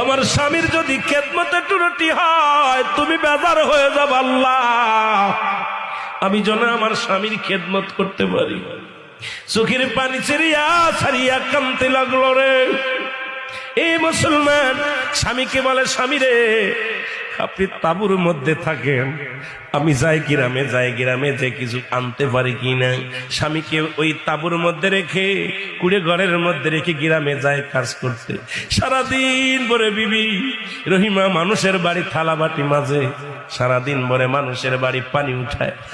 আমার স্বামীর যদি খেদমতে ত্রুটি হয় তুমি বেজার হয়ে যাব আল্লাহ, আমি যেন আমার স্বামীর খেদমত করতে পারি। চোখের পানি ছেড়িয়া ছাড়িয়া কাঁদতে লাগলো রে। এই মুসলমান স্বামীকে বলে, স্বামী রে আপনি তাঁবুর মধ্যে থাকেন, আমি যাই গ্রামে যে কিছু আনতে পারি কিনা। স্বামীকে ওই তাঁবুর মধ্যে রেখে কুড়ে ঘরের মধ্যে রেখে গ্রামে যায় কাজ করতে। সারাদিন ভরে বিবি রহিমা মানুষের বাড়ি থালা বাটি মাঝে, সারাদিন ভরে মানুষের বাড়ি পানি উঠায়।